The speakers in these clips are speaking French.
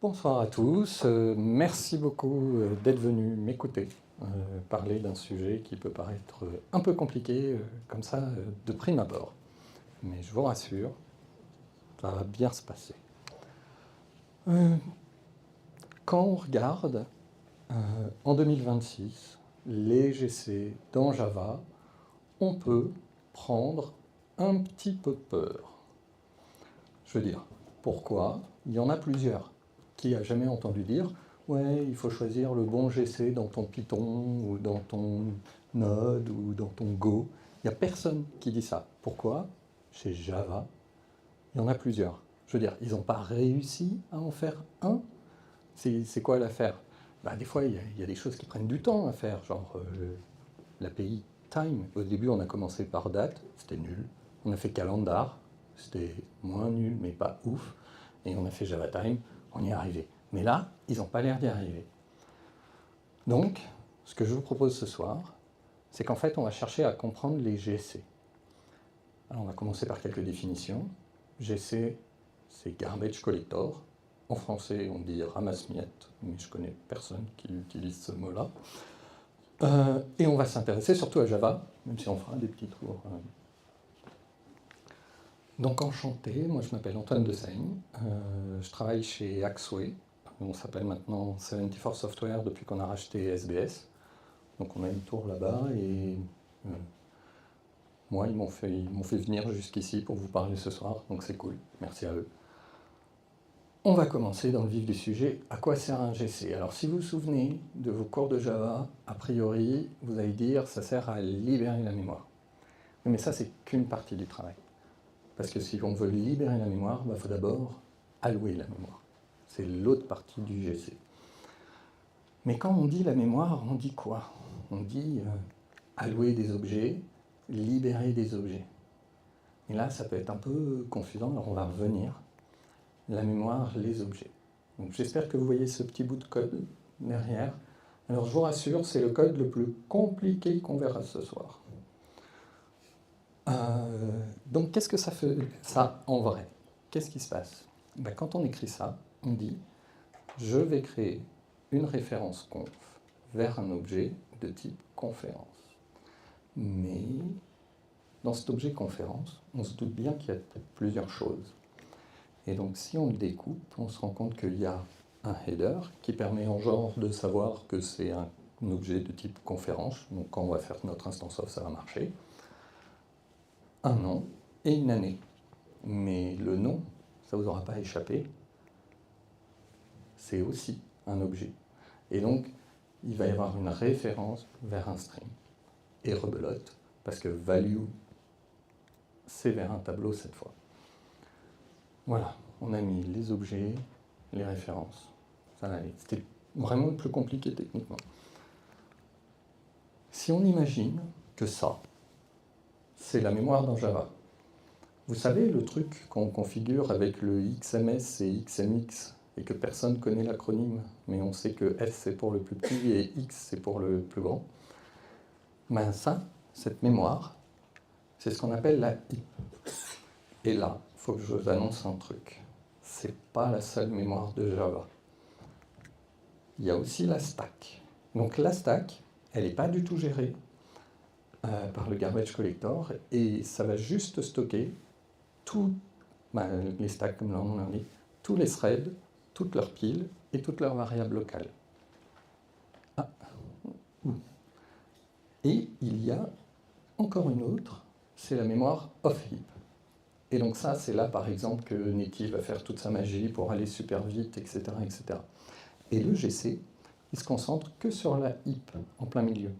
Bonsoir à tous, merci beaucoup d'être venus m'écouter, parler d'un sujet qui peut paraître un peu compliqué comme ça de prime abord. Mais je vous rassure, ça va bien se passer. Euh, Quand on regarde en 2026 les GC dans Java, on peut prendre un petit peu peur. Je veux dire, pourquoi? Il y en a plusieurs. Qui a jamais entendu dire ouais, il faut choisir le bon GC dans ton Python ou dans ton Node ou dans ton Go. Il n'y a personne qui dit ça. Pourquoi? Chez Java, il y en a plusieurs. Je veux dire, ils n'ont pas réussi à en faire un. C'est quoi l'affaire? Bah, des fois, il y a des choses qui prennent du temps à faire, genre l'API Time. Au début, on a commencé par date, c'était nul. On a fait calendar, c'était moins nul, mais pas ouf. Et on a fait Java Time, on y est arrivé. Mais là, ils n'ont pas l'air d'y arriver. Donc, ce que je vous propose ce soir, c'est qu'en fait, on va chercher à comprendre les GC. Alors, on va commencer par quelques définitions. GC, c'est Garbage Collector. En français, on dit ramasse-miettes, mais je connais personne qui utilise ce mot-là. Et on va s'intéresser surtout à Java, même si on fera des petits tours. Donc enchanté, moi je m'appelle Antoine de Saigne, je travaille chez Axway, on s'appelle maintenant 74 Software depuis qu'on a racheté SBS. Donc on a une tour là-bas et moi ils m'ont fait venir jusqu'ici pour vous parler ce soir, donc c'est cool, merci à eux. On va commencer dans le vif du sujet. À quoi sert un GC? Alors si vous vous souvenez de vos cours de Java, a priori, vous allez dire ça sert à libérer la mémoire. Mais ça, c'est qu'une partie du travail. Parce que si on veut libérer la mémoire, il faut d'abord allouer la mémoire. C'est l'autre partie du GC. Mais quand on dit la mémoire, on dit quoi? On dit allouer des objets, libérer des objets. Et là, ça peut être un peu confusant, alors on va revenir. La mémoire, les objets. Donc j'espère que vous voyez ce petit bout de code derrière. Alors je vous rassure, c'est le code le plus compliqué qu'on verra ce soir. Donc qu'est-ce que ça fait ça en vrai? Qu'est-ce qui se passe? Ben, quand on écrit ça, on dit je vais créer une référence conf vers un objet de type conférence. Mais dans cet objet conférence, on se doute bien qu'il y a plusieurs choses. Et donc si on le découpe, on se rend compte qu'il y a un header qui permet en genre de savoir que c'est un objet de type conférence. Donc quand on va faire notre instance of, ça va marcher. Un nom et une année. Mais le nom, ça ne vous aura pas échappé, c'est aussi un objet. Et donc, il va y avoir une référence vers un string. Et rebelote, parce que value, c'est vers un tableau cette fois. Voilà, on a mis les objets, les références. Ça allait. C'était vraiment plus compliqué techniquement. Si on imagine que ça, c'est la mémoire dans Java, vous savez le truc qu'on configure avec le XMS et XMX et que personne ne connaît l'acronyme, mais on sait que S c'est pour le plus petit et X c'est pour le plus grand. Ben ça, cette mémoire, c'est ce qu'on appelle la heap. Et là, il faut que je vous annonce un truc. C'est pas la seule mémoire de Java. Il y a aussi la stack. Donc la stack, elle n'est pas du tout gérée par le garbage collector et ça va juste stocker tous les stacks, comme leur nom l'indique, tous les threads, toutes leurs piles et toutes leurs variables locales. Ah. Et il y a encore une autre, c'est la mémoire off-heap. Et donc ça, c'est là, par exemple, que Netty va faire toute sa magie pour aller super vite, etc., etc. Et le GC, il se concentre que sur la heap, en plein milieu.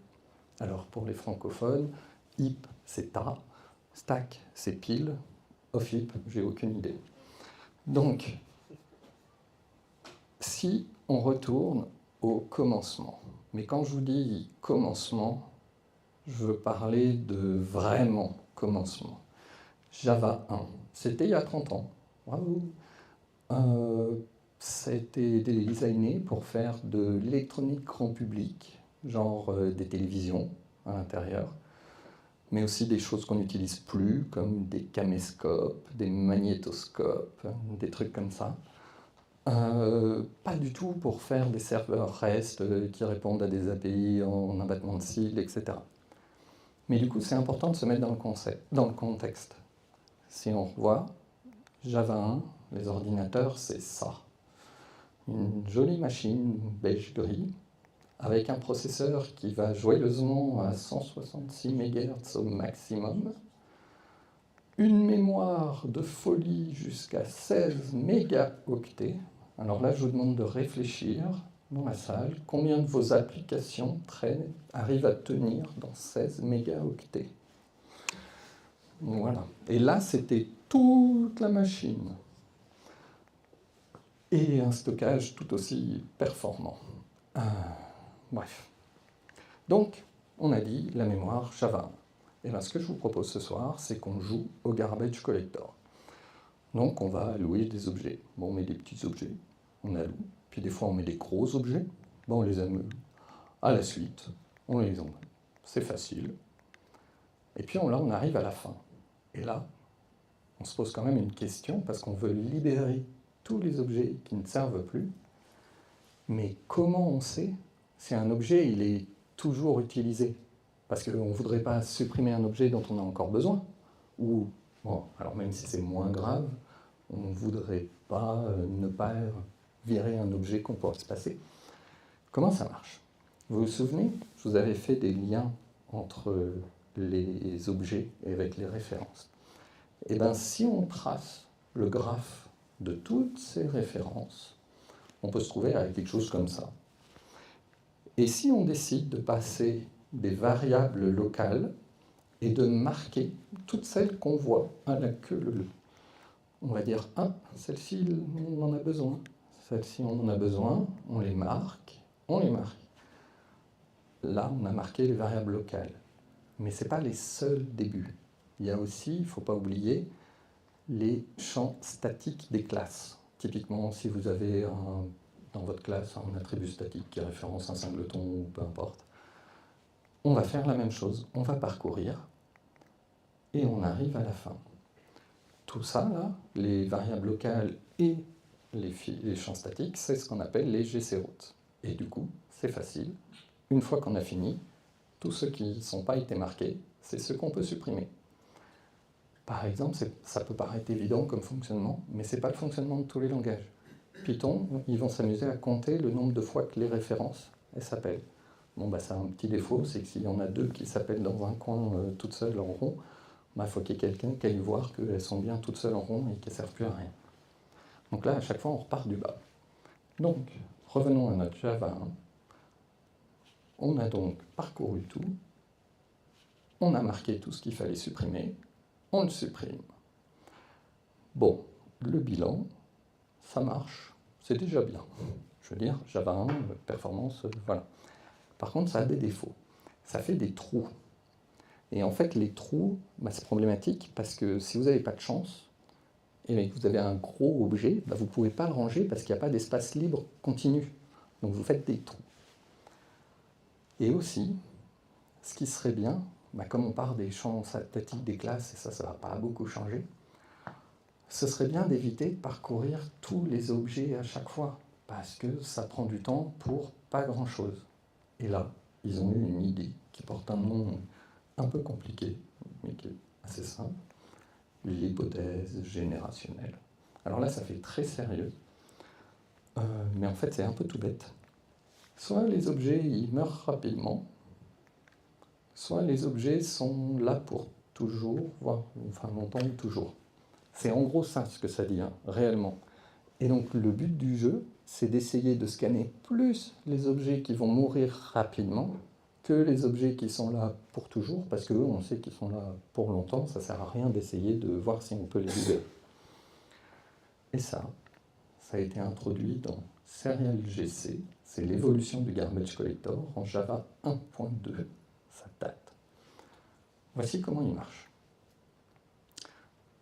Alors, pour les francophones, heap, c'est tas, stack, c'est pile, off-heap, j'ai aucune idée. Donc, si on retourne au commencement, mais quand je vous dis commencement, je veux parler de vraiment commencement. Java 1, c'était il y a 30 ans. Bravo. Ça a été designé pour faire de l'électronique grand public, genre des télévisions à l'intérieur, mais aussi des choses qu'on n'utilise plus, comme des caméscopes, des magnétoscopes, des trucs comme ça. Pas du tout pour faire des serveurs REST qui répondent à des API en abattement de cils, etc. Mais du coup, c'est important de se mettre dans le contexte. Si on revoit, Java 1, les ordinateurs, c'est ça. Une jolie machine beige-gris, avec un processeur qui va joyeusement à 166 MHz au maximum, une mémoire de folie jusqu'à 16 mégaoctets. Alors là, je vous demande de réfléchir dans la salle, combien de vos applications arrivent à tenir dans 16 mégaoctets. Voilà. Et là, c'était toute la machine. Et un stockage tout aussi performant. Bref. Donc, on a dit la mémoire Java 1. Et bien, ce que je vous propose ce soir, c'est qu'on joue au garbage collector. Donc, on va allouer des objets. Bon, on met des petits objets, on alloue. Puis des fois, on met des gros objets. Bon, on les alloue à la suite. On les envoie. C'est facile. Et puis là, on arrive à la fin. Et là, on se pose quand même une question, parce qu'on veut libérer tous les objets qui ne servent plus. Mais comment on sait si un objet il est toujours utilisé? Parce qu'on ne voudrait pas supprimer un objet dont on a encore besoin. Ou, bon, alors même si c'est moins grave, on ne voudrait pas ne pas virer un objet qu'on pourrait se passer. Comment ça marche? Vous vous souvenez? Je vous avais fait des liens entre les objets et avec les références. Et bien, si on trace le graphe de toutes ces références, on peut se trouver avec quelque chose comme ça. Et si on décide de passer des variables locales et de marquer toutes celles qu'on voit à la queue leu, on va dire, ah, celle-ci, on en a besoin. Celle-ci, on en a besoin. On les marque. On les marque. Là, on a marqué les variables locales. Mais ce n'est pas les seuls débuts. Il y a aussi, il ne faut pas oublier, les champs statiques des classes. Typiquement, si vous avez dans votre classe un attribut statique qui référence un singleton ou peu importe, on va faire la même chose. On va parcourir et on arrive à la fin. Tout ça, là, les variables locales et les champs statiques, c'est ce qu'on appelle les GCRoutes. Et du coup, c'est facile. Une fois qu'on a fini, tous ceux qui ne sont pas été marqués, c'est ceux qu'on peut supprimer. Par exemple, ça peut paraître évident comme fonctionnement, mais ce n'est pas le fonctionnement de tous les langages. Python, ils vont s'amuser à compter le nombre de fois que les références s'appellent. Bon, bah, ça a un petit défaut, c'est que s'il y en a deux qui s'appellent dans un coin toutes seules en rond, il faut qu'il y ait quelqu'un qui aille voir qu'elles sont bien toutes seules en rond et qu'elles ne servent plus à rien. Donc là, à chaque fois, on repart du bas. Donc, revenons à notre Java 1. On a donc parcouru tout. On a marqué tout ce qu'il fallait supprimer. On le supprime. Bon, le bilan, ça marche. C'est déjà bien. Je veux dire, Java 1, performance, voilà. Par contre, ça a des défauts. Ça fait des trous. Et en fait, les trous, c'est problématique parce que si vous n'avez pas de chance, et que vous avez un gros objet, vous ne pouvez pas le ranger parce qu'il n'y a pas d'espace libre continu. Donc vous faites des trous. Et aussi, ce qui serait bien, comme on part des champs statiques des classes, et ça ne va pas beaucoup changer, ce serait bien d'éviter de parcourir tous les objets à chaque fois, parce que ça prend du temps pour pas grand-chose. Et là, ils ont eu une idée qui porte un nom un peu compliqué, mais qui est assez simple, l'hypothèse générationnelle. Alors là, ça fait très sérieux, mais en fait, c'est un peu tout bête. Soit les objets ils meurent rapidement, soit les objets sont là pour toujours, voire enfin longtemps ou toujours. C'est en gros ça ce que ça dit, réellement. Et donc le but du jeu, c'est d'essayer de scanner plus les objets qui vont mourir rapidement que les objets qui sont là pour toujours, parce qu'eux, on sait qu'ils sont là pour longtemps, ça ne sert à rien d'essayer de voir si on peut les libérer. Et ça a été introduit dans SerialGC, c'est l'évolution du garbage collector en Java 1.2, ça date. Voici comment il marche.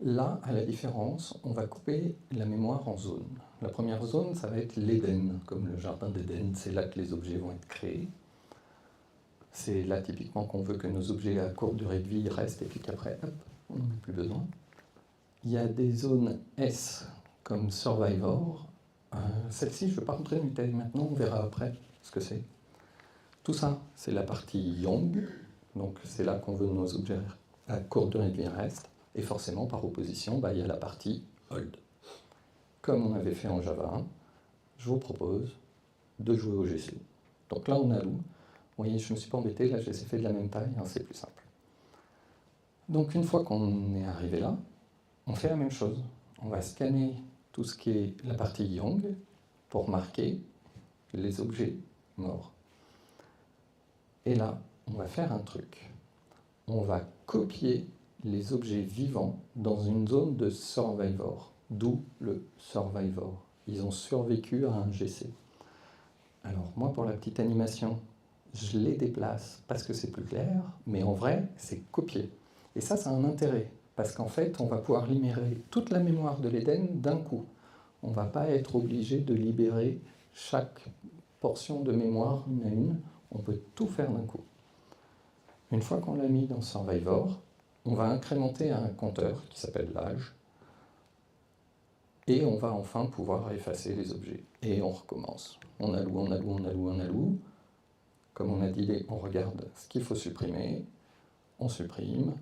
Là, à la différence, on va couper la mémoire en zones. La première zone, ça va être l'Éden, comme le jardin d'Éden, c'est là que les objets vont être créés. C'est là typiquement qu'on veut que nos objets à courte durée de vie restent et puis qu'après, hop, on n'en a plus besoin. Il y a des zones S comme Survivor, Celle-ci, je ne vais pas rentrer dans les détails maintenant, on verra après ce que c'est. Tout ça, c'est la partie Young, donc c'est là qu'on veut nos objets à courte durée de vie restent, et forcément, par opposition, il y a la partie Old. Comme on avait fait en Java 1, je vous propose de jouer au GC. Donc là, on a Lou. Vous voyez, je ne me suis pas embêté, là, je les ai fait de la même taille, hein, c'est plus simple. Donc une fois qu'on est arrivé là, on fait la même chose. On va scanner tout ce qui est la partie Young pour marquer les objets morts. Et là, on va faire un truc. On va copier les objets vivants dans une zone de Survivor, d'où le Survivor. Ils ont survécu à un GC. Alors moi, pour la petite animation, je les déplace parce que c'est plus clair, mais en vrai, c'est copier. Et ça a un intérêt, parce qu'en fait, on va pouvoir libérer toute la mémoire de l'Éden d'un coup. On ne va pas être obligé de libérer chaque portion de mémoire une à une, on peut tout faire d'un coup. Une fois qu'on l'a mis dans Survivor, on va incrémenter un compteur qui s'appelle l'âge, et on va enfin pouvoir effacer les objets. Et on recommence. On alloue, on alloue, on alloue, on alloue. Comme on a dit, on regarde ce qu'il faut supprimer, on supprime,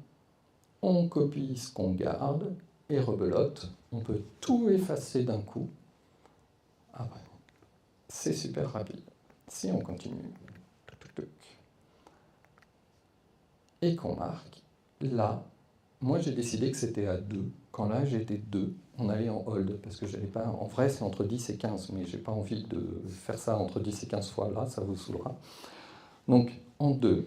on copie ce qu'on garde, et rebelote. On peut tout effacer d'un coup. Ah ouais, c'est super rapide. Si on continue, et qu'on marque, là, moi j'ai décidé que c'était à 2. Quand là j'étais 2, on allait en hold, parce que j'avais pas. En vrai, c'est entre 10 et 15, mais j'ai pas envie de faire ça entre 10 et 15 fois, là, ça vous saoulera. Donc, en 2,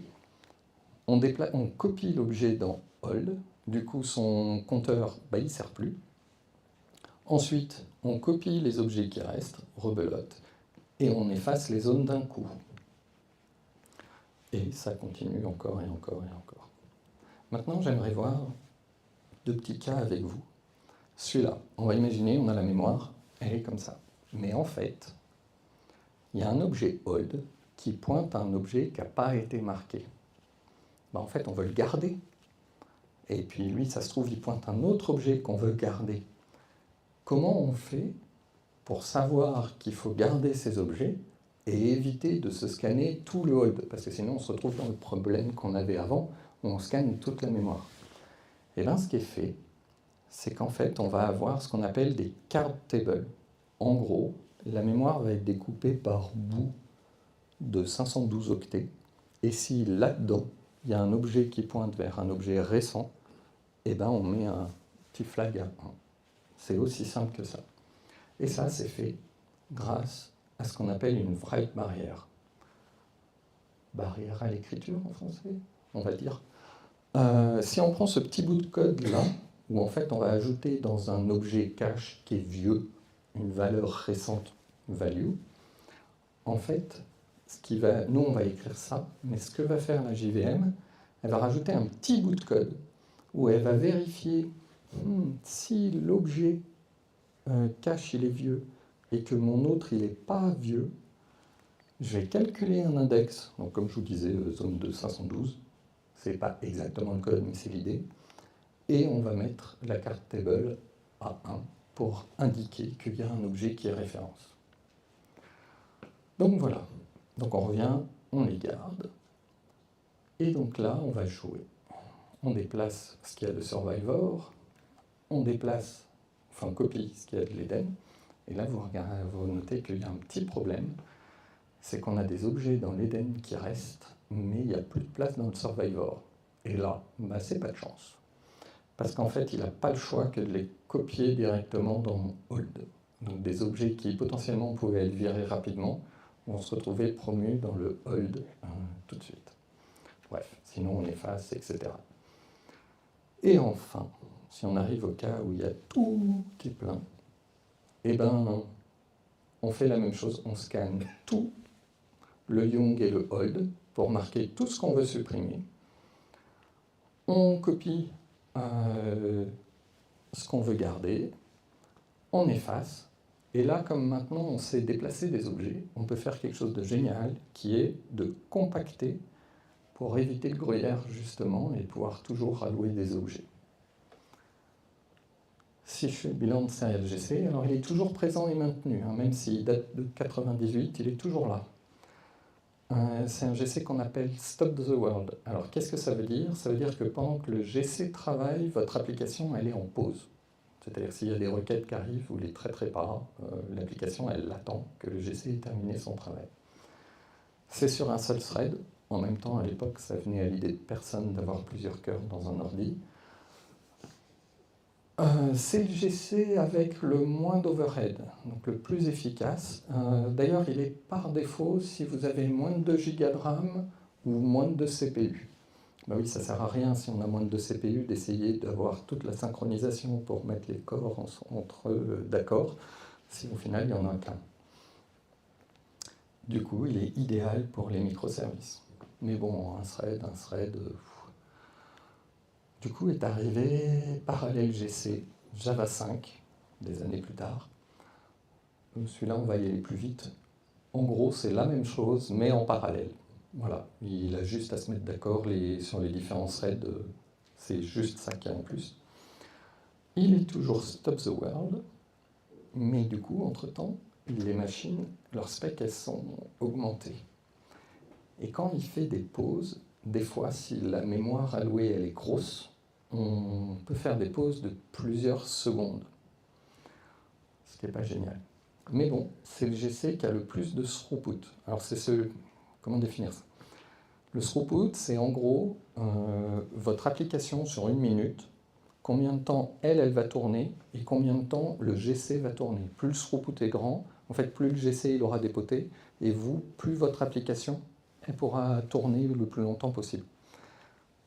on copie l'objet dans hold, du coup son compteur, il ne sert plus. Ensuite, on copie les objets qui restent, rebelote, et on efface les zones d'un coup. Et ça continue encore et encore et encore. Maintenant, j'aimerais voir 2 petits cas avec vous. Celui-là, on va imaginer, on a la mémoire, elle est comme ça. Mais en fait, il y a un objet hold qui pointe à un objet qui n'a pas été marqué. En fait, on veut le garder. Et puis lui, ça se trouve, il pointe un autre objet qu'on veut garder. Comment on fait pour savoir qu'il faut garder ces objets et éviter de se scanner tout le hold? Parce que sinon, on se retrouve dans le problème qu'on avait avant, où on scanne toute la mémoire. Et bien, ce qui est fait, c'est qu'en fait, on va avoir ce qu'on appelle des card tables. En gros, la mémoire va être découpée par bout de 512 octets. Et si là-dedans, il y a un objet qui pointe vers un objet récent, eh ben on met un petit flag à 1. C'est aussi simple que ça. Et ça, c'est fait grâce à ce qu'on appelle une write barrière. Barrière à l'écriture en français, on va dire. Si on prend ce petit bout de code-là, où en fait on va ajouter dans un objet cache qui est vieux une valeur récente value, en fait, nous on va écrire ça, mais ce que va faire la JVM, elle va rajouter un petit bout de code où elle va vérifier si l'objet cache il est vieux et que mon autre il n'est pas vieux, je vais calculer un index, donc comme je vous disais, zone de 512, c'est pas exactement le code, mais c'est l'idée, et on va mettre la carte table à 1 pour indiquer qu'il y a un objet qui est référence. Donc voilà, donc on revient, on les garde, et donc là on va jouer. On déplace ce qu'il y a de Survivor, on déplace, enfin on copie ce qu'il y a de l'Eden, et là vous notez qu'il y a un petit problème, c'est qu'on a des objets dans l'Eden qui restent, mais il n'y a plus de place dans le Survivor. Et là, c'est pas de chance. Parce qu'en fait, il n'a pas le choix que de les copier directement dans hold. Donc des objets qui potentiellement pouvaient être virés rapidement vont se retrouver promus dans le hold tout de suite. Bref, sinon on efface, etc. Et enfin, si on arrive au cas où il y a tout qui est plein, eh ben, on fait la même chose, on scanne tout le young et le hold pour marquer tout ce qu'on veut supprimer. On copie ce qu'on veut garder, on efface, et là, comme maintenant on sait déplacer des objets, on peut faire quelque chose de génial qui est de compacter pour éviter le gruyère justement et pouvoir toujours allouer des objets. Si je fais le bilan de Serial GC, alors il est toujours présent et maintenu, hein, même s'il date de 98, il est toujours là. C'est un GC qu'on appelle Stop the World. Alors qu'est-ce que ça veut dire? Ça veut dire que pendant que le GC travaille, votre application elle est en pause. C'est-à-dire s'il y a des requêtes qui arrivent, vous les traiterez pas, l'application elle attend que le GC ait terminé son travail. C'est sur un seul thread. En même temps, à l'époque, ça venait à l'idée de personne d'avoir plusieurs cœurs dans un ordi. C'est le GC avec le moins d'overhead, donc le plus efficace. D'ailleurs, il est par défaut si vous avez moins de 2 Go de RAM ou moins de 2 CPU. Ben oui, ça ne sert à rien si on a moins de 2 CPU d'essayer d'avoir toute la synchronisation pour mettre les corps entre eux d'accord, si au final il y en a qu'un. Du coup, il est idéal pour les microservices. Mais bon, un thread. Du coup est arrivé Parallel GC Java 5, des années plus tard. Celui-là, on va y aller plus vite. En gros, c'est la même chose, mais en parallèle. Voilà, il a juste à se mettre d'accord sur les différents threads. C'est juste ça qu'il y a en plus. Il est toujours Stop the World, mais du coup, entre-temps, les machines, leurs specs, elles sont augmentées. Et quand il fait des pauses, des fois, si la mémoire allouée elle est grosse, on peut faire des pauses de plusieurs secondes. Ce qui n'est pas génial. Mais bon, c'est le GC qui a le plus de throughput. Alors comment définir ça? Le throughput, c'est en gros votre application sur 1 minute, combien de temps elle va tourner et combien de temps le GC va tourner. Plus le throughput est grand, en fait, plus le GC il aura dépoté, et vous, plus votre application elle pourra tourner le plus longtemps possible.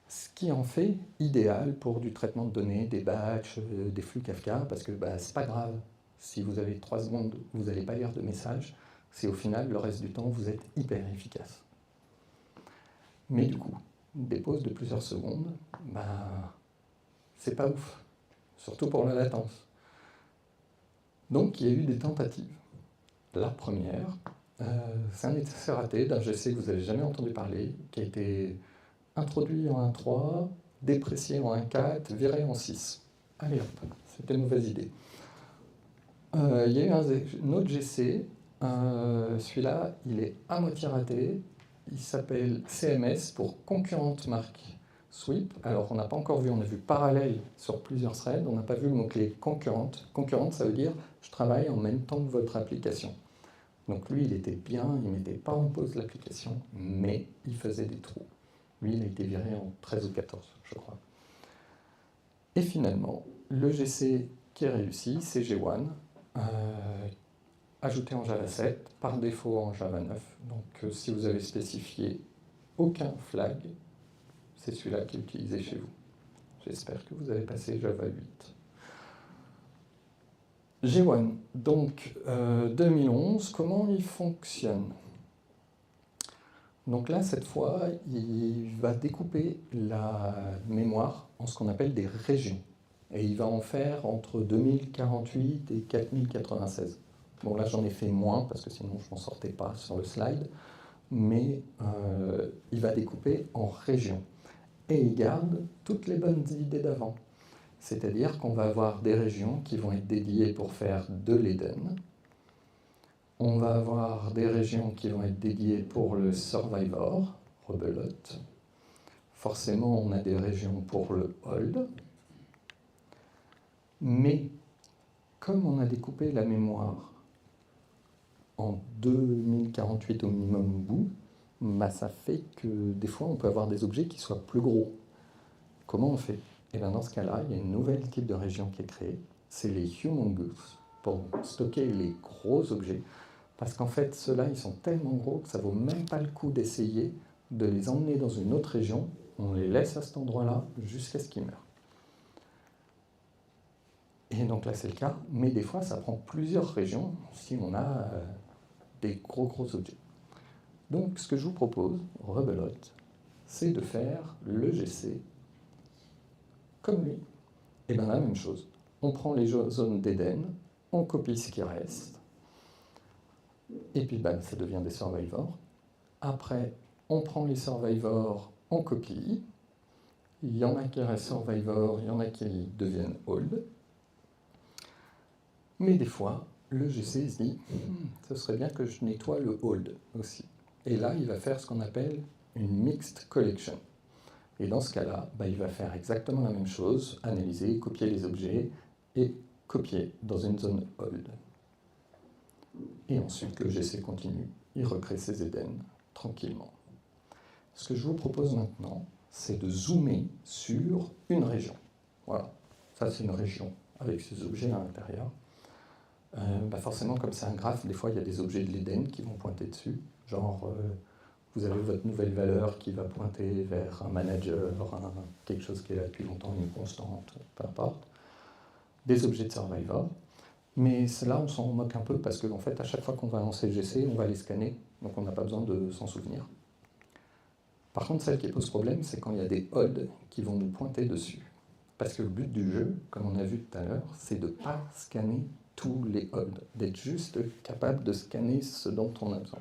Ce qui en fait idéal pour du traitement de données, des batchs, des flux Kafka, parce que c'est pas grave. Si vous avez 3 secondes, vous n'allez pas lire de message, c'est au final, le reste du temps, vous êtes hyper efficace. Mais du coup, des pauses de plusieurs secondes, c'est pas ouf, surtout pour la latence. Donc il y a eu des tentatives. La première, c'est un essai raté d'un GC que vous n'avez jamais entendu parler, qui a été introduit en 1.3, déprécié en 1.4, viré en 6. Allez hop, c'était une mauvaise idée. Il y a eu un autre GC, celui-là, il est à moitié raté. Il s'appelle CMS pour Concurrent Mark Sweep. Alors, on n'a pas encore vu, on a vu parallèle sur plusieurs threads, on n'a pas vu le mot-clé concurrente. Concurrente, ça veut dire je travaille en même temps que votre application. Donc lui, il était bien, il ne mettait pas en pause l'application, mais il faisait des trous. Lui, il a été viré en 13 ou 14, je crois. Et finalement, le GC qui est réussi, c'est G1, ajouté en Java 7, par défaut en Java 9. Donc si vous avez spécifié aucun flag, c'est celui-là qui est utilisé chez vous. J'espère que vous avez passé Java 8. G1, donc 2011, comment il fonctionne? Donc là, cette fois, il va découper la mémoire en ce qu'on appelle des régions. Et il va en faire entre 2048 et 4096. Bon, là, j'en ai fait moins, parce que sinon, je ne m'en sortais pas sur le slide. Mais il va découper en régions. Et il garde toutes les bonnes idées d'avant. C'est-à-dire qu'on va avoir des régions qui vont être dédiées pour faire de l'Eden. On va avoir des régions qui vont être dédiées pour le Survivor, rebelote. Forcément, on a des régions pour le Hold. Mais comme on a découpé la mémoire en 2048 au minimum bout, ça fait que des fois, on peut avoir des objets qui soient plus gros. Comment on fait? Et bien dans ce cas-là, il y a une nouvelle type de région qui est créée, c'est les humongous, pour stocker les gros objets. Parce qu'en fait, ceux-là, ils sont tellement gros que ça ne vaut même pas le coup d'essayer de les emmener dans une autre région. On les laisse à cet endroit-là jusqu'à ce qu'ils meurent. Et donc là, c'est le cas. Mais des fois, ça prend plusieurs régions si on a des gros objets. Donc, ce que je vous propose, rebelote, c'est de faire le GC comme lui. Et bien la même chose. On prend les zones d'Eden, on copie ce qui reste, et puis ça devient des survivors. Après, on prend les survivors, on copie. Il y en a qui restent survivors, il y en a qui deviennent hold. Mais des fois, le GC se dit ce serait bien que je nettoie le hold aussi. Et là, il va faire ce qu'on appelle une mixed collection. Et dans ce cas-là, il va faire exactement la même chose, analyser, copier les objets et copier dans une zone hold. Et ensuite, le GC continue, il recrée ses Eden tranquillement. Ce que je vous propose maintenant, c'est de zoomer sur une région. Voilà, ça c'est une région avec ses objets à l'intérieur. Forcément, comme c'est un graphe, des fois il y a des objets de l'Eden qui vont pointer dessus. Genre, vous avez votre nouvelle valeur qui va pointer vers un manager, quelque chose qui est là depuis longtemps, une constante, peu importe. Des objets de Survivor. Mais là, on s'en moque un peu parce qu'en fait, à chaque fois qu'on va lancer le GC, on va les scanner, donc on n'a pas besoin de s'en souvenir. Par contre, celle qui pose problème, c'est quand il y a des odds qui vont nous pointer dessus. Parce que le but du jeu, comme on a vu tout à l'heure, c'est de ne pas scanner tous les odds, d'être juste capable de scanner ce dont on a besoin.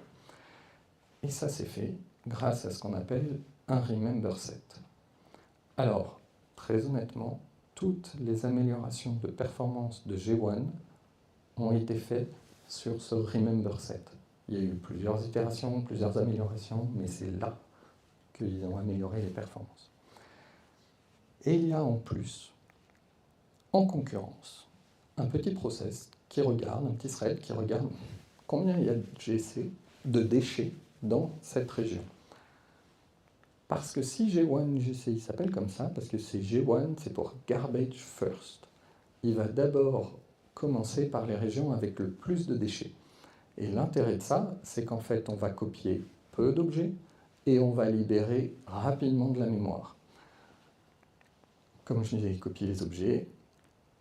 Et ça, c'est fait grâce à ce qu'on appelle un remember set. Alors, très honnêtement, toutes les améliorations de performance de G1 ont été faites sur ce remember set. Il y a eu plusieurs itérations, plusieurs améliorations, mais c'est là qu'ils ont amélioré les performances. Et il y a en plus, en concurrence, un petit process qui regarde, un petit thread qui regarde combien il y a de déchets dans cette région. Parce que si G1 GC, il s'appelle comme ça, parce que c'est G1, c'est pour Garbage First. Il va d'abord commencer par les régions avec le plus de déchets. Et l'intérêt de ça, c'est qu'en fait, on va copier peu d'objets et on va libérer rapidement de la mémoire. Comme je disais, copier les objets.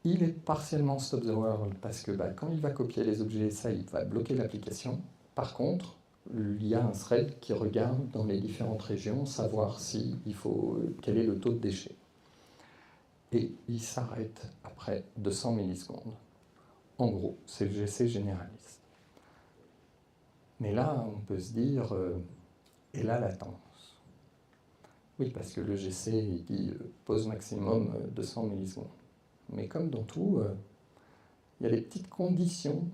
Il est partiellement stop the world parce que quand il va copier les objets, ça, il va bloquer l'application. Par contre, il y a un thread qui regarde dans les différentes régions, savoir quel est le taux de déchets. Et il s'arrête après 200 millisecondes. En gros, c'est le GC généraliste. Mais là, on peut se dire, et la latence? Oui, parce que le GC, il dit pause maximum 200 millisecondes. Mais comme dans tout, il y a des petites conditions.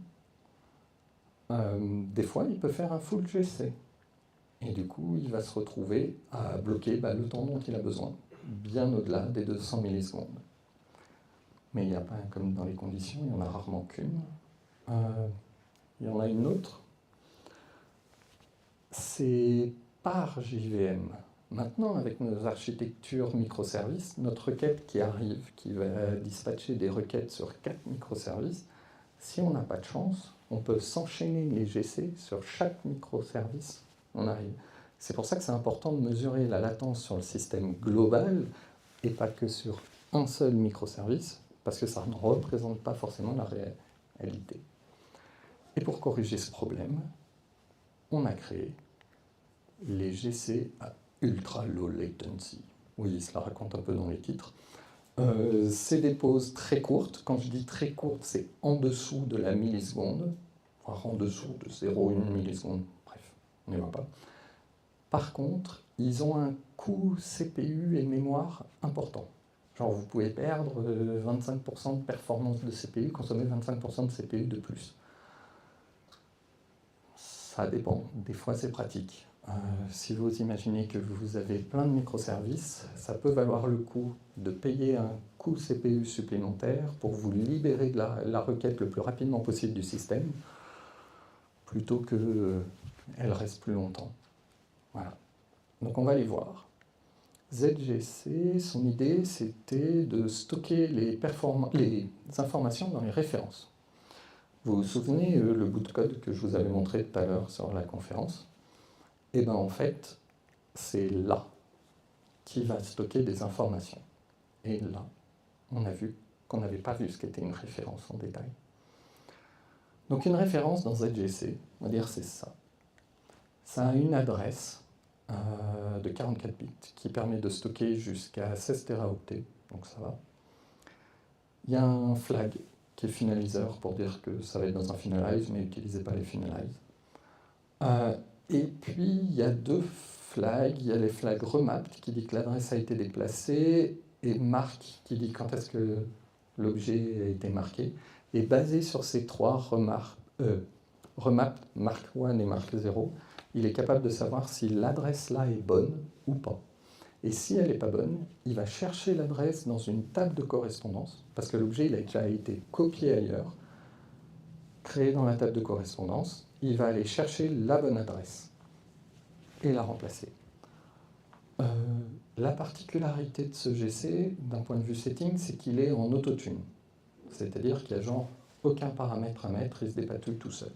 Des fois, il peut faire un full GC. Et du coup, il va se retrouver à bloquer le temps dont il a besoin, bien au-delà des 200 millisecondes. Mais il n'y a pas, comme dans les conditions, il n'y en a rarement qu'une. Il y en a une autre. C'est par JVM. Maintenant, avec nos architectures microservices, notre requête qui arrive, qui va dispatcher des requêtes sur 4 microservices, si on n'a pas de chance, on peut s'enchaîner les GC sur chaque microservice. On arrive. C'est pour ça que c'est important de mesurer la latence sur le système global et pas que sur un seul microservice, parce que ça ne représente pas forcément la réalité. Et pour corriger ce problème, on a créé les GC à ultra low latency. Oui, cela raconte un peu dans les titres. C'est des pauses très courtes. Quand je dis très courtes, c'est en dessous de la milliseconde, voire en dessous de 0,1 milliseconde. Bref, on n'y va pas. Par contre, ils ont un coût CPU et mémoire important. Genre, vous pouvez perdre 25% de performance de CPU, consommer 25% de CPU de plus. Ça dépend. Des fois, c'est pratique. Si vous imaginez que vous avez plein de microservices, ça peut valoir le coup de payer un coût CPU supplémentaire pour vous libérer de la requête le plus rapidement possible du système, plutôt qu'elle reste plus longtemps. Voilà. Donc on va les voir. ZGC, son idée, c'était de stocker les informations dans les références. Vous vous souvenez le bout de code que je vous avais montré tout à l'heure sur la conférence? Et bien en fait, c'est là qui va stocker des informations. Et là, on a vu qu'on n'avait pas vu ce qu'était une référence en détail. Donc une référence dans ZGC, on va dire c'est ça. Ça a une adresse de 44 bits qui permet de stocker jusqu'à 16 teraoctets, donc ça va. Il y a un flag qui est finaliseur pour dire que ça va être dans un finalize, mais n'utilisez pas les finalize. Et puis il y a deux flags, il y a les flags remapped qui dit que l'adresse a été déplacée et mark qui dit quand est-ce que l'objet a été marqué. Et basé sur ces trois remap, marque 1 et marque 0, il est capable de savoir si l'adresse là est bonne ou pas. Et si elle n'est pas bonne, il va chercher l'adresse dans une table de correspondance, parce que l'objet il a déjà été copié ailleurs, créé dans la table de correspondance, il va aller chercher la bonne adresse et la remplacer. La particularité de ce GC, d'un point de vue setting, c'est qu'il est en autotune. C'est-à-dire qu'il n'y a genre aucun paramètre à mettre, il se dépatouille tout seul.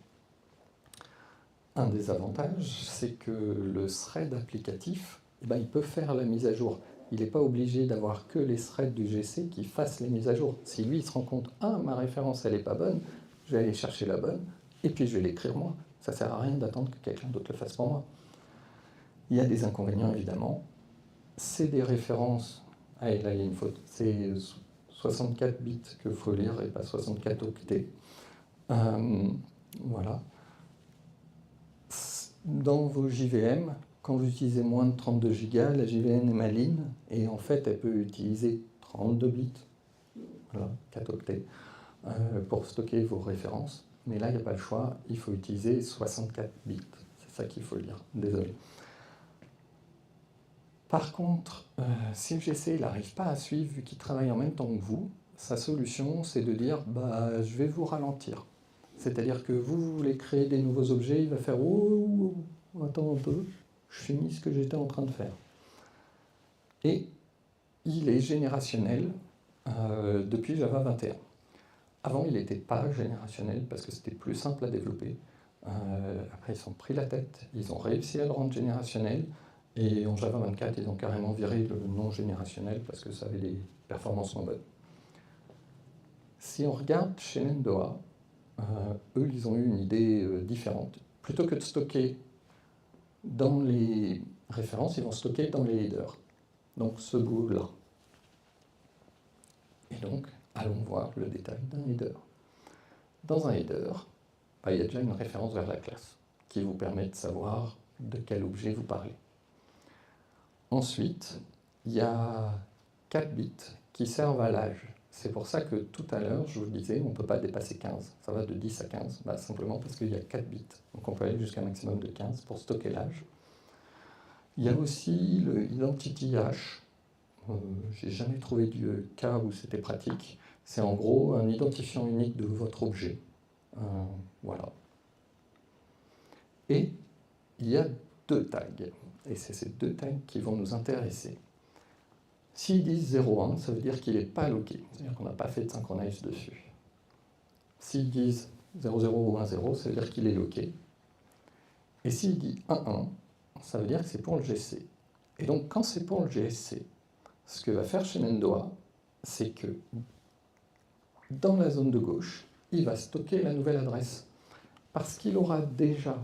Un des avantages, c'est que le thread applicatif, il peut faire la mise à jour. Il n'est pas obligé d'avoir que les threads du GC qui fassent les mises à jour. Si lui il se rend compte, ma référence elle n'est pas bonne, je vais aller chercher la bonne, et puis je vais l'écrire moi. Ça ne sert à rien d'attendre que quelqu'un d'autre le fasse pour moi. Il y a des inconvénients évidemment. C'est des références. Ah, et là il y a une faute. C'est 64 bits qu'il faut lire et pas 64 octets. Voilà. Dans vos JVM, quand vous utilisez moins de 32 Go, la JVM est maligne et en fait elle peut utiliser 32 bits, voilà, 4 octets, pour stocker vos références. Mais là, il n'y a pas le choix, il faut utiliser 64 bits. C'est ça qu'il faut lire, désolé. Par contre, si le GC n'arrive pas à suivre, vu qu'il travaille en même temps que vous, sa solution, c'est de dire je vais vous ralentir. C'est-à-dire que vous voulez créer des nouveaux objets, il va faire attends un peu, je finis ce que j'étais en train de faire. Et il est générationnel depuis Java 21. Avant, il n'était pas générationnel parce que c'était plus simple à développer. Après, ils se sont pris la tête, ils ont réussi à le rendre générationnel. Et en Java 24, ils ont carrément viré le non générationnel parce que ça avait des performances moins bonnes. Si on regarde chez Nendoa, eux, ils ont eu une idée différente. Plutôt que de stocker dans les références, ils vont stocker dans les headers. Donc ce bout-là. Et donc, allons voir le détail d'un header. Dans un header, il y a déjà une référence vers la classe qui vous permet de savoir de quel objet vous parlez. Ensuite, il y a 4 bits qui servent à l'âge. C'est pour ça que tout à l'heure, je vous disais, on ne peut pas dépasser 15. Ça va de 10 à 15, simplement parce qu'il y a 4 bits. Donc on peut aller jusqu'à un maximum de 15 pour stocker l'âge. Il y a aussi le identity hash. J'ai jamais trouvé de cas où c'était pratique. C'est en gros un identifiant unique de votre objet. Voilà. Et il y a 2 tags. Et c'est ces 2 tags qui vont nous intéresser. S'ils disent 0,1, ça veut dire qu'il n'est pas loqué. C'est-à-dire qu'on n'a pas fait de synchronize dessus. S'ils disent 0,0 ou 1,0, ça veut dire qu'il est loqué. Et s'il dit 1,1, ça veut dire que c'est pour le GC. Et donc, quand c'est pour le GC, ce que va faire Shenandoah, c'est que dans la zone de gauche, il va stocker la nouvelle adresse. Parce qu'il aura déjà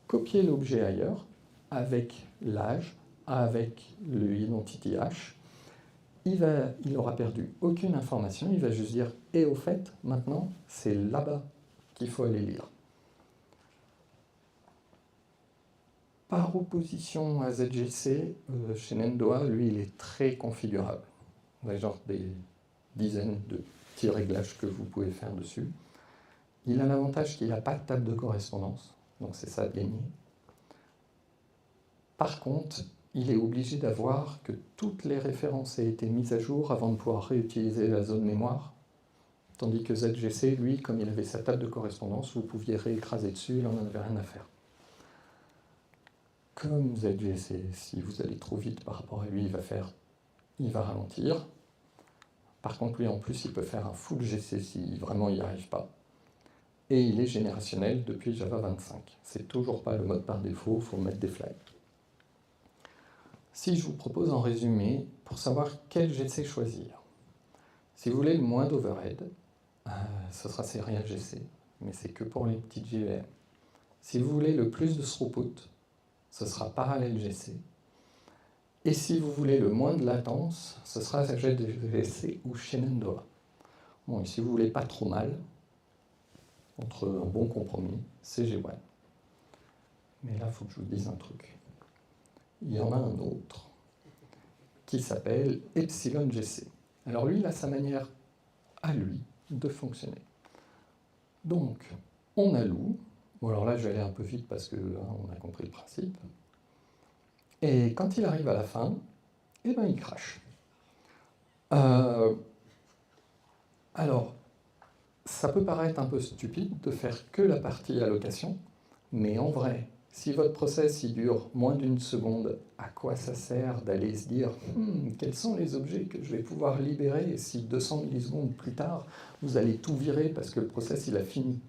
copié l'objet ailleurs, avec l'âge, avec le identity hash, il aura perdu aucune information, il va juste dire « et au fait, maintenant, c'est là-bas qu'il faut aller lire ». Par opposition à ZGC, Shenandoah, lui, il est très configurable. Vous avez genre des dizaines de petits réglages que vous pouvez faire dessus. Il a l'avantage qu'il n'a pas de table de correspondance, donc c'est ça de gagner. Par contre, il est obligé d'avoir que toutes les références aient été mises à jour avant de pouvoir réutiliser la zone mémoire. Tandis que ZGC, lui, comme il avait sa table de correspondance, vous pouviez réécraser dessus, il n'en avait rien à faire. Comme ZGC, si vous allez trop vite par rapport à lui, il va ralentir. Par contre, lui, en plus, il peut faire un full GC si vraiment il n'y arrive pas. Et il est générationnel depuis Java 25. C'est toujours pas le mode par défaut, il faut mettre des flags. Si je vous propose en résumé, pour savoir quel GC choisir, si vous voulez le moins d'overhead, ce sera Serial GC, mais c'est que pour les petites JVM. Si vous voulez le plus de throughput, ce sera Parallel GC. Et si vous voulez le moins de latence, ce sera ZGC ou Shenandoah. Bon, et si vous voulez pas trop mal, entre un bon compromis, c'est G1. Mais là, il faut que je vous dise un truc. Il y en a un autre qui s'appelle Epsilon GC. Alors lui, il a sa manière à lui de fonctionner. Donc, on alloue. Bon, alors là, je vais aller un peu vite parce qu'on a compris le principe. Et quand il arrive à la fin, eh ben, il crache. Alors, ça peut paraître un peu stupide de faire que la partie allocation, mais en vrai, si votre process il dure moins d'une seconde, à quoi ça sert d'aller se dire quels sont les objets que je vais pouvoir libérer si 200 millisecondes plus tard, vous allez tout virer parce que le process il a fini.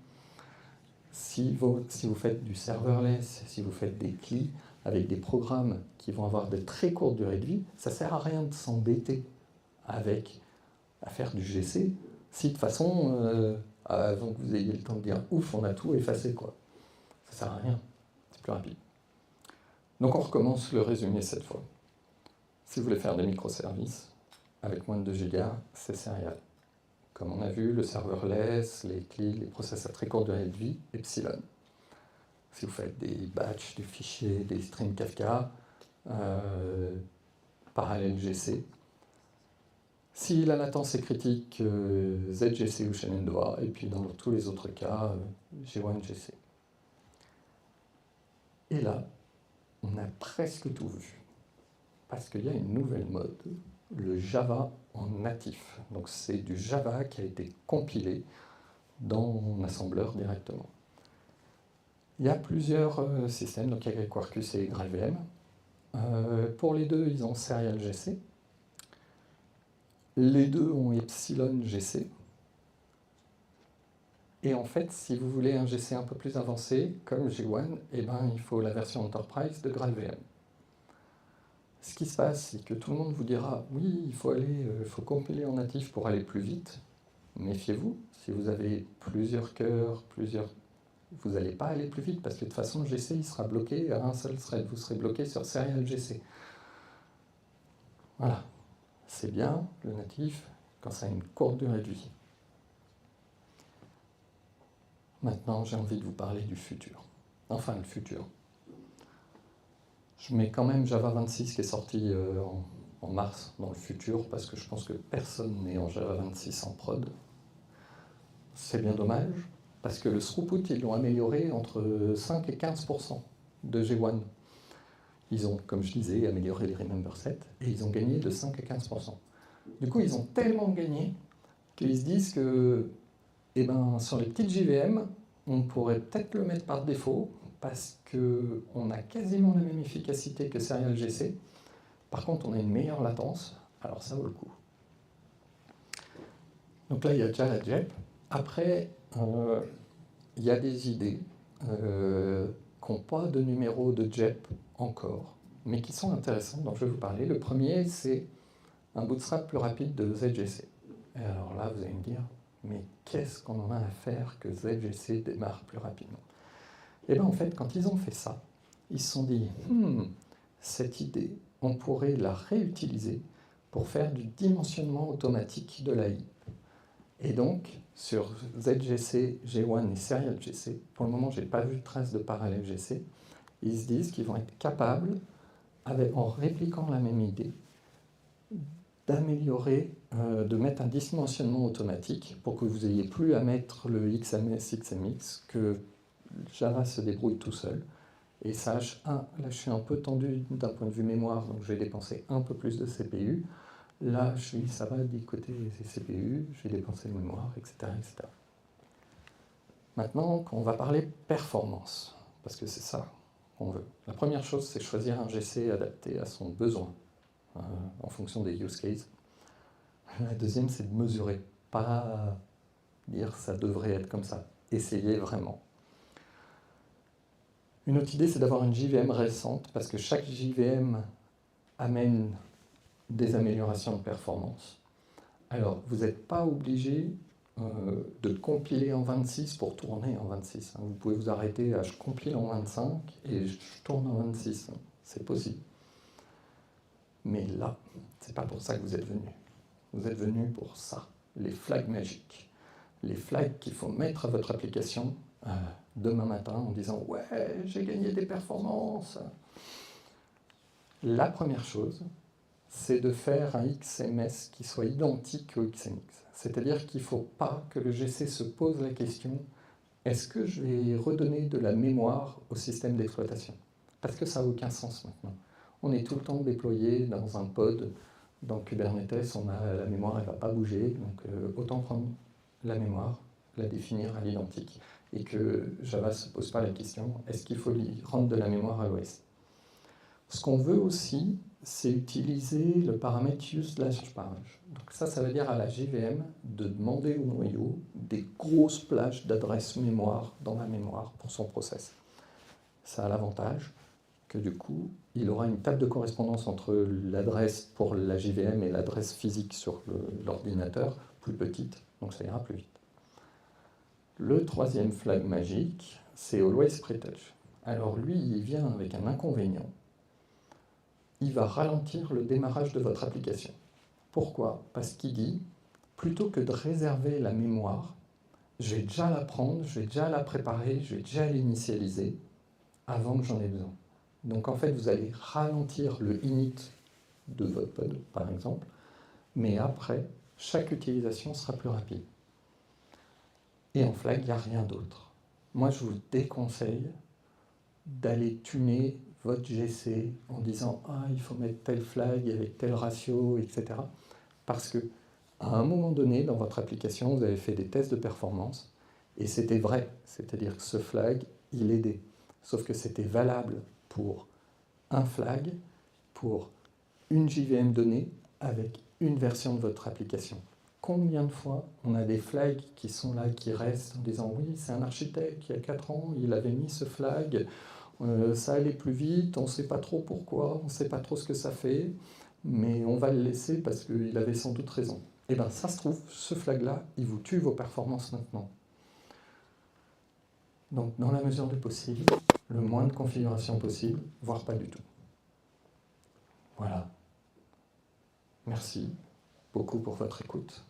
Si vous faites du serverless, si vous faites des CLI avec des programmes qui vont avoir de très courtes durées de vie, ça ne sert à rien de s'embêter à faire du GC si de toute façon, avant que vous ayez le temps de dire ouf, on a tout effacé, quoi. Ça sert à rien, c'est plus rapide. Donc on recommence le résumé cette fois. Si vous voulez faire des microservices avec moins de 2 gigas, c'est Serial. Comme on a vu, le serverless, les CLI, les process à très courte durée de vie, Epsilon. Si vous faites des batchs de fichiers, des streams Kafka, parallèle GC. Si la latence est critique, ZGC ou Shenandoah, et puis dans tous les autres cas, G1GC. Et là, on a presque tout vu. Parce qu'il y a une nouvelle mode, le Java en natif. Donc c'est du Java qui a été compilé dans mon assembleur directement. Il y a plusieurs systèmes, donc il y a Quarkus et GraalVM. Pour les deux, ils ont Serial GC. Les deux ont Epsilon GC. Et en fait, si vous voulez un GC un peu plus avancé, comme G1, eh ben, il faut la version Enterprise de GraalVM. Ce qui se passe, c'est que tout le monde vous dira oui, il faut compiler en natif pour aller plus vite. Méfiez-vous, si vous avez plusieurs cœurs, vous n'allez pas aller plus vite parce que de toute façon, le GC il sera bloqué à un seul thread. Vous serez bloqué sur Serial GC. Voilà. C'est bien, le natif, quand ça a une courte durée de vie. Maintenant, j'ai envie de vous parler du futur. Enfin, le futur. Je mets quand même Java 26 qui est sorti en mars dans le futur parce que je pense que personne n'est en Java 26 en prod. C'est bien dommage parce que le throughput, ils l'ont amélioré entre 5 et 15% de G1. Ils ont, comme je disais, amélioré les remember sets et ils ont gagné de 5 à 15%. Du coup, ils ont tellement gagné qu'ils se disent que sur les petites JVM, on pourrait peut-être le mettre par défaut parce qu'on a quasiment la même efficacité que Serial GC. Par contre, on a une meilleure latence, alors ça vaut le coup. Donc là, il y a déjà la JEP. Après, il y a des idées qui n'ont pas de numéro de JEP encore, mais qui sont intéressantes, dont je vais vous parler. Le premier, c'est un bootstrap plus rapide de ZGC. Et alors là, vous allez me dire, mais qu'est-ce qu'on en a à faire que ZGC démarre plus rapidement? Et bien en fait, quand ils ont fait ça, ils se sont dit, cette idée, on pourrait la réutiliser pour faire du dimensionnement automatique de l'AI. Et donc, sur ZGC, G1 et Serial GC, pour le moment, je n'ai pas vu de trace de parallèle GC, ils se disent qu'ils vont être capables, en répliquant la même idée, d'améliorer, de mettre un dimensionnement automatique pour que vous n'ayez plus à mettre le XMS, XMX, que Java se débrouille tout seul et sache, là je suis un peu tendu d'un point de vue mémoire, donc je vais dépenser un peu plus de CPU. Là, ça va du côté des CPU, je vais dépenser de mémoire, etc., etc. Maintenant, on va parler performance, parce que c'est ça qu'on veut. La première chose, c'est choisir un GC adapté à son besoin, en fonction des use cases. La deuxième, c'est de mesurer, pas dire ça devrait être comme ça. Essayez vraiment. Une autre idée, c'est d'avoir une JVM récente, parce que chaque JVM amène des améliorations de performance. Alors, vous n'êtes pas obligé de compiler en 26 pour tourner en 26. Vous pouvez vous arrêter à je compile en 25 et je tourne en 26. C'est possible. Mais là, c'est pas pour ça que vous êtes venu. Vous êtes venu pour ça, les flags magiques. Les flags qu'il faut mettre à votre application demain matin en disant « Ouais, j'ai gagné des performances ». La première chose, c'est de faire un XMS qui soit identique au XMX. C'est-à-dire qu'il ne faut pas que le GC se pose la question est-ce que je vais redonner de la mémoire au système d'exploitation? Parce que ça n'a aucun sens maintenant. On est tout le temps déployé dans un pod. Dans Kubernetes, la mémoire, elle ne va pas bouger. Donc autant prendre la mémoire, la définir à l'identique. Et que Java ne se pose pas la question, est-ce qu'il faut lui rendre de la mémoire à l'OS? Ce qu'on veut aussi, c'est utiliser le paramètre use/page. Donc ça veut dire à la JVM de demander au noyau des grosses plages d'adresse mémoire dans la mémoire pour son process. Ça a l'avantage que du coup, il aura une table de correspondance entre l'adresse pour la JVM et l'adresse physique sur l'ordinateur plus petite, donc ça ira plus vite. Le troisième flag magique, c'est Always Pretouch. Alors lui, il vient avec un inconvénient. Il va ralentir le démarrage de votre application. Pourquoi? Parce qu'il dit, plutôt que de réserver la mémoire, je vais déjà la prendre, je vais déjà la préparer, je vais déjà l'initialiser avant que j'en ai besoin. Donc en fait, vous allez ralentir le init de votre pod, par exemple, mais après, chaque utilisation sera plus rapide. Et en flag, il n'y a rien d'autre. Moi, je vous déconseille d'aller tuner votre GC en disant « Ah, il faut mettre tel flag avec tel ratio, etc. » Parce que à un moment donné, dans votre application, vous avez fait des tests de performance et c'était vrai. C'est-à-dire que ce flag, il aidait. Sauf que c'était valable pour un flag, pour une JVM donnée, avec une version de votre application. Combien de fois on a des flags qui sont là, qui restent en disant « Oui, c'est un architecte, il y a 4 ans, il avait mis ce flag, ça allait plus vite, on ne sait pas trop pourquoi, on ne sait pas trop ce que ça fait, mais on va le laisser parce qu'il avait sans doute raison. » Et bien ça se trouve, ce flag-là, il vous tue vos performances maintenant. Donc dans la mesure du possible, le moins de configuration possible, voire pas du tout. Voilà. Merci beaucoup pour votre écoute.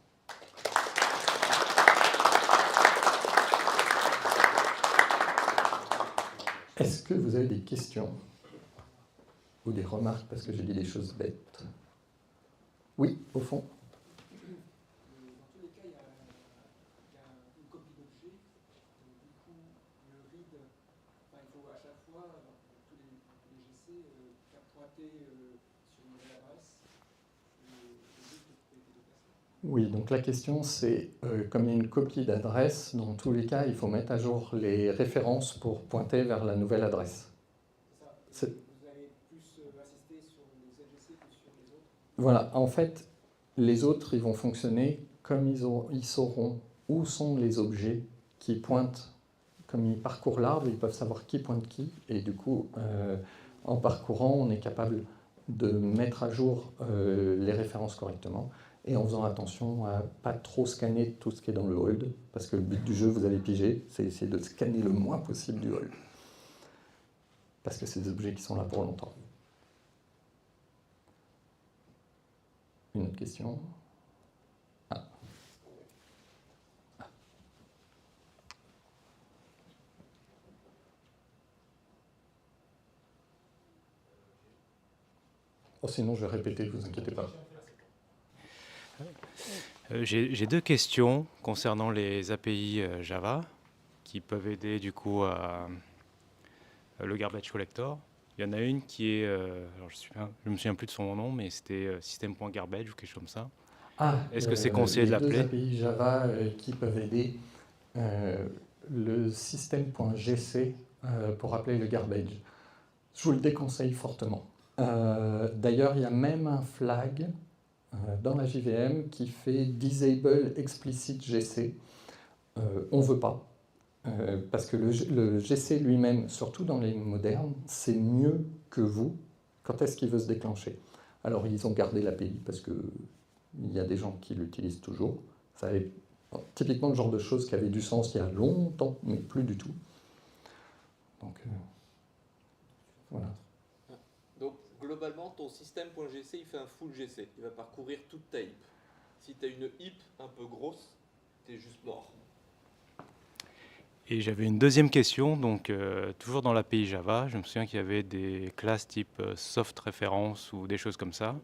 Est-ce que vous avez des questions ou des remarques parce que j'ai dit des choses bêtes? Oui, au fond. Dans tous les cas, il y a une copie d'objet. Du coup, le read, il faut à chaque fois, dans tous les GC, faire pointer sur une nouvelle adresse le read qui a été déplacé. Oui, donc la question c'est, comme il y a une copie d'adresse, dans tous les cas, il faut mettre à jour les références pour pointer vers la nouvelle adresse. C'est ça. Vous allez plus insister sur les GC que sur les autres? Voilà, en fait, les autres, ils vont fonctionner comme ils sauront où sont les objets qui pointent. Comme ils parcourent l'arbre, ils peuvent savoir qui pointe qui, et du coup, en parcourant, on est capable de mettre à jour les références correctement, et en faisant attention à pas trop scanner tout ce qui est dans le hold, parce que le but du jeu, vous avez pigé, c'est essayer de scanner le moins possible du hold, parce que c'est des objets qui sont là pour longtemps. Une autre question? Oh, sinon, je vais répéter, ne vous inquiétez pas. J'ai deux questions concernant les API Java qui peuvent aider du coup à le garbage collector. Il y en a une qui est, alors je me souviens plus de son nom, mais c'était system.garbage ou quelque chose comme ça. Est-ce que c'est conseillé de l'appeler? Les deux API Java qui peuvent aider le système.gc pour appeler le garbage. Je vous le déconseille fortement. D'ailleurs, il y a même un flag dans la JVM qui fait Disable Explicit GC. On ne veut pas. Parce que le GC lui-même, surtout dans les modernes, c'est mieux que vous quand est-ce qu'il veut se déclencher. Alors ils ont gardé l'API parce qu'il y a des gens qui l'utilisent toujours. Ça avait typiquement le genre de choses qui avait du sens il y a longtemps, mais plus du tout. Donc voilà. Donc globalement, ton système.gc, il fait un full GC. Il va parcourir toute ta heap. Si tu as une heap un peu grosse, tu es juste mort. Et j'avais une deuxième question, donc toujours dans l'API Java, je me souviens qu'il y avait des classes type soft référence ou des choses comme ça,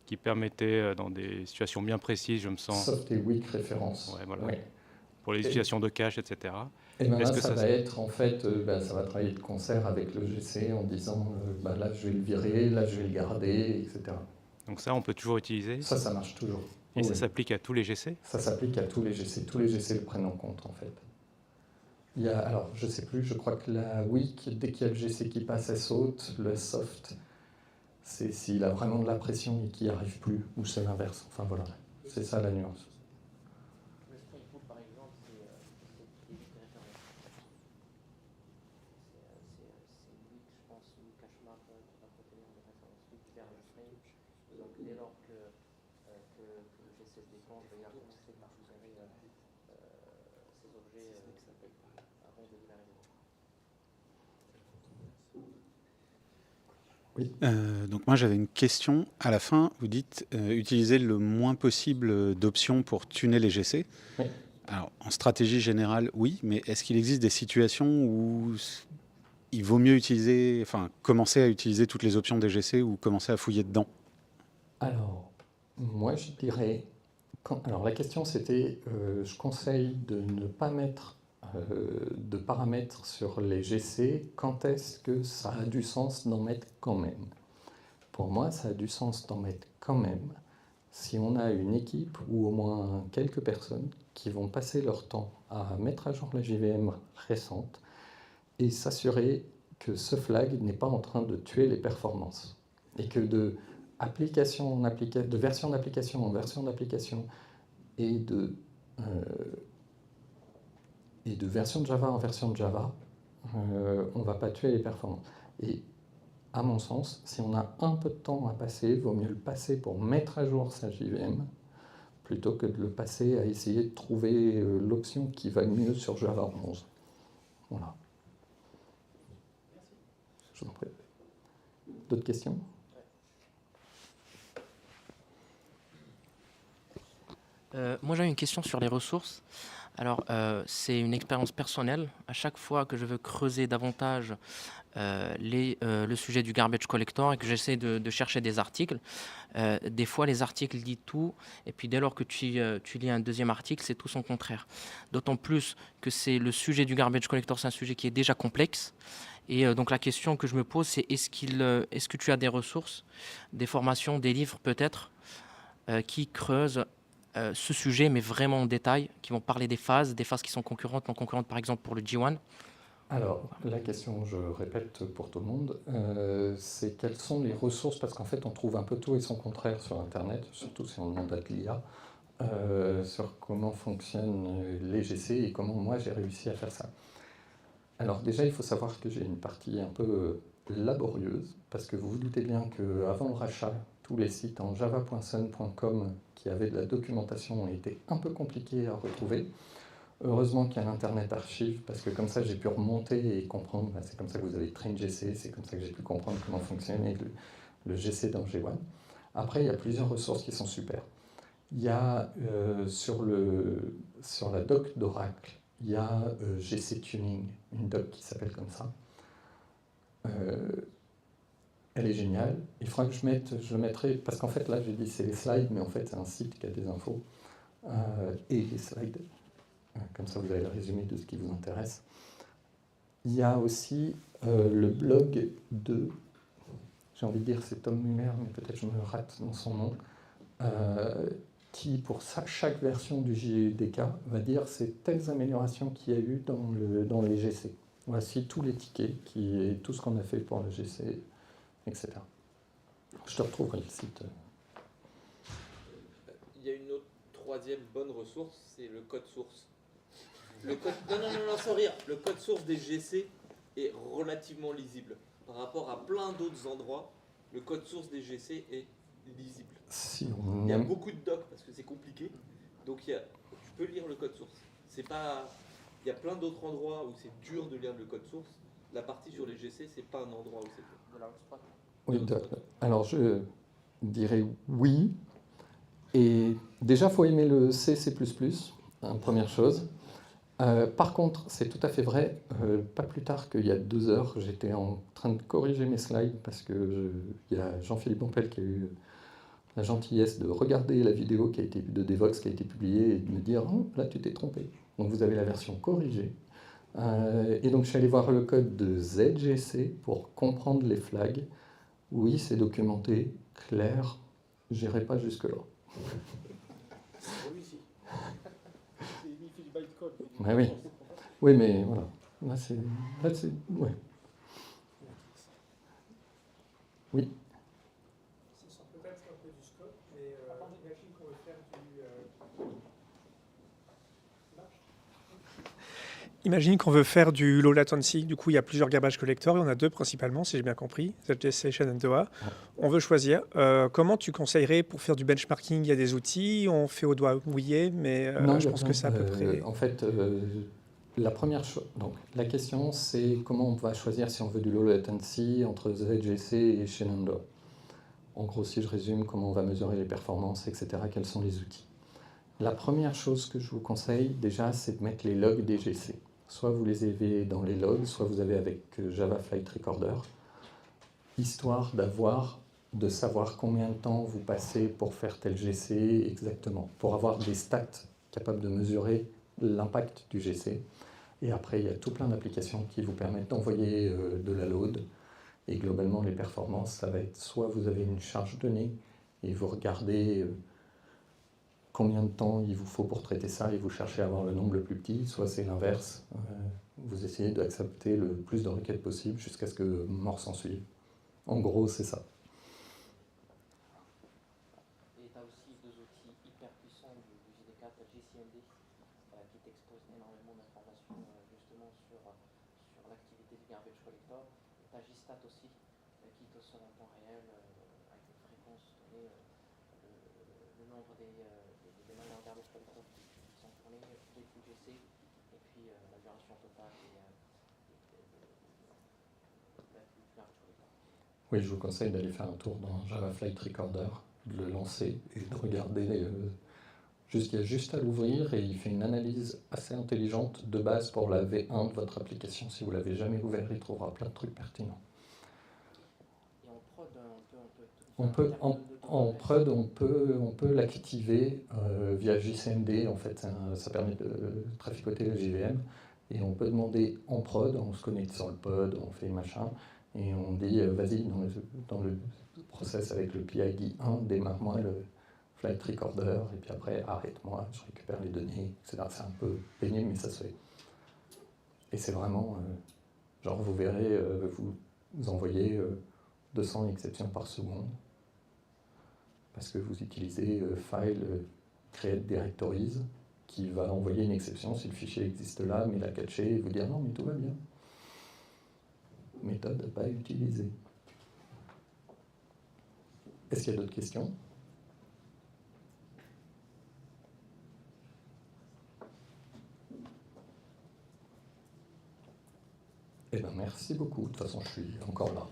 qui permettaient dans des situations bien précises, je me sens... Soft et weak référence. Ouais, voilà. Ouais. pour les utilisations de cache, etc. Et ben là, Est-ce que ça ça, va être, en fait, ça va travailler de concert avec le GC en disant, là, je vais le virer, là, je vais le garder, etc. Donc ça, on peut toujours utiliser Ça marche toujours. et Oui, ça oui. s'applique à tous les GC? Ça s'applique à tous les GC. Tous les GC le prennent en compte, en fait. Il y a, alors, je sais plus, je crois que la week, dès qu'il y a le GC qui passe, elle saute. Le soft, c'est s'il a vraiment de la pression et qu'il n'y arrive plus, ou c'est l'inverse. Enfin voilà, c'est ça la nuance. Le spring pull, par exemple, c'est évite les références. C'est weak, je pense, ou cache map qui va contenir des références weak vers le spring. Donc dès lors que le GC se déclenche, il va commencer par gérer ces objets avant de libérer les autres. Oui. Donc moi j'avais une question. À la fin, vous dites utiliser le moins possible d'options pour tuner les GC. Oui. Alors en stratégie générale, oui, mais est-ce qu'il existe des situations où il vaut mieux commencer à utiliser toutes les options des GC ou commencer à fouiller dedans? Alors, moi je dirais, alors la question c'était, je conseille de ne pas mettre de paramètres sur les GC, quand est-ce que ça a du sens d'en mettre quand même? Pour moi, ça a du sens d'en mettre quand même si on a une équipe ou au moins quelques personnes qui vont passer leur temps à mettre à jour la JVM récente et s'assurer que ce flag n'est pas en train de tuer les performances et que de version d'application en version d'application et de version de Java en version de Java, on ne va pas tuer les performances. Et à mon sens, si on a un peu de temps à passer, il vaut mieux le passer pour mettre à jour sa JVM plutôt que de le passer à essayer de trouver l'option qui va mieux sur Java 11. Voilà. Je vous en prie. D'autres questions? Moi j'ai une question sur les ressources. Alors c'est une expérience personnelle. À chaque fois que je veux creuser davantage le sujet du garbage collector et que j'essaie de chercher des articles, des fois les articles disent tout et puis dès lors que tu lis un deuxième article, c'est tout son contraire. D'autant plus que c'est le sujet du garbage collector, c'est un sujet qui est déjà complexe. Et donc la question que je me pose, c'est est-ce que tu as des ressources, des formations, des livres peut-être qui creusent ce sujet, mais vraiment en détail, qui vont parler des phases qui sont concurrentes, non concurrentes par exemple pour le G1. Alors, la question, je répète pour tout le monde, c'est quelles sont les ressources, parce qu'en fait on trouve un peu tout et son contraire sur Internet, surtout si on demande à de l'IA, sur comment fonctionnent les GC et comment moi j'ai réussi à faire ça. Alors déjà, il faut savoir que j'ai une partie un peu laborieuse, parce que vous vous doutez bien qu'avant le rachat, tous les sites en java.sun.com qui avaient de la documentation étaient un peu compliqués à retrouver. Heureusement qu'il y a l'Internet Archive, parce que comme ça j'ai pu remonter et comprendre, c'est comme ça que vous avez TrainGC, c'est comme ça que j'ai pu comprendre comment fonctionnait le GC dans G1. Après, il y a plusieurs ressources qui sont super. Il y a sur la doc d'Oracle, il y a GC Tuning, une doc qui s'appelle comme ça. Elle est géniale. Il faudra que je le mettrai, parce qu'en fait là j'ai dit c'est les slides, mais en fait c'est un site qui a des infos et les slides. Comme ça vous avez le résumé de ce qui vous intéresse. Il y a aussi le blog de, j'ai envie de dire c'est Tom Muller, mais peut-être je me rate dans son nom, qui pour chaque version du JDK va dire c'est telles améliorations qu'il y a eu dans les GC. Voici tous les tickets, tout ce qu'on a fait pour le GC, etc. Je te retrouverai le site. Il y a une autre troisième bonne ressource, c'est le code source. Non, sans rire. Le code source des GC est relativement lisible. Par rapport à plein d'autres endroits, le code source des GC est lisible. Il y a beaucoup de docs parce que c'est compliqué. Donc tu peux lire le code source. Il y a plein d'autres endroits où c'est dur de lire le code source. La partie sur les GC, c'est pas un endroit où c'est dur. Oui, alors je dirais oui. Et déjà, il faut aimer le C++, première chose. Par contre, c'est tout à fait vrai, pas plus tard qu'il y a 2 heures, j'étais en train de corriger mes slides parce qu'il y a Jean-Philippe Bompel qui a eu la gentillesse de regarder la vidéo de Devox qui a été publiée et de me dire oh, là tu t'es trompé. Donc vous avez la version corrigée. Et donc je suis allé voir le code de ZGC pour comprendre les flags. Oui, c'est documenté, clair, j'irai pas jusque-là. Ouais, oui. Oui, mais voilà. Là, c'est. Ouais. Oui. Ça sort peut-être un peu du scope, mais imagine qu'on veut faire Imagine qu'on veut faire du low latency. Du coup, il y a plusieurs garbage collectors. Il y en a deux principalement, si j'ai bien compris, ZGC et Shenandoah. On veut choisir. Comment tu conseillerais pour faire du benchmarking? Il y a des outils, on fait au doigt mouillé, mais Non, je pense que c'est à peu près. En fait, la première chose. Donc, la question, c'est comment on va choisir si on veut du low latency entre ZGC et Shenandoah. En gros, si je résume, comment on va mesurer les performances, etc., quels sont les outils. La première chose que je vous conseille, déjà, c'est de mettre les logs DGC. Soit vous les avez dans les logs, soit vous avez avec Java Flight Recorder, histoire de savoir combien de temps vous passez pour faire tel GC exactement, pour avoir des stats capables de mesurer l'impact du GC. Et après, il y a tout plein d'applications qui vous permettent d'envoyer de la load. Et globalement, les performances, ça va être soit vous avez une charge donnée et vous regardez combien de temps il vous faut pour traiter ça et vous cherchez à avoir le nombre le plus petit, soit c'est l'inverse, vous essayez d'accepter le plus de requêtes possible jusqu'à ce que mort s'en suive. En gros, c'est ça. Et tu as aussi deux outils hyper puissants du JD4, JCMD, qui t'exposent énormément d'informations justement sur l'activité du garbage collector. Et tu as JStat aussi, qui te sort en temps réel, avec une fréquence donnée, le nombre des mails en garbage collector qui sont tournés, les coûts GC, et puis la duration totale du garbage collector. Oui, je vous conseille d'aller faire un tour dans Java Flight Recorder, de le lancer et de regarder. Il y a juste à l'ouvrir et il fait une analyse assez intelligente de base pour la V1 de votre application. Si vous ne l'avez jamais ouvert, il trouvera plein de trucs pertinents. Et en prod, En prod, on peut l'activer via JCMD. En fait, ça permet de traficoter le JVM. Et on peut demander en prod, on se connecte sur le pod, on fait machin, et on dit vas-y, dans le process avec le PID 1, démarre-moi le Flight Recorder, et puis après arrête-moi, je récupère les données, etc. C'est un peu pénible, mais ça se fait. Et c'est vraiment, genre vous verrez, vous envoyez 200 exceptions par seconde, parce que vous utilisez file create directories, qui va envoyer une exception si le fichier existe là, mais la catcher et vous dire non, mais tout va bien. Méthode à pas utiliser. Est-ce qu'il y a d'autres questions? Eh bien, merci beaucoup. De toute façon, je suis encore là.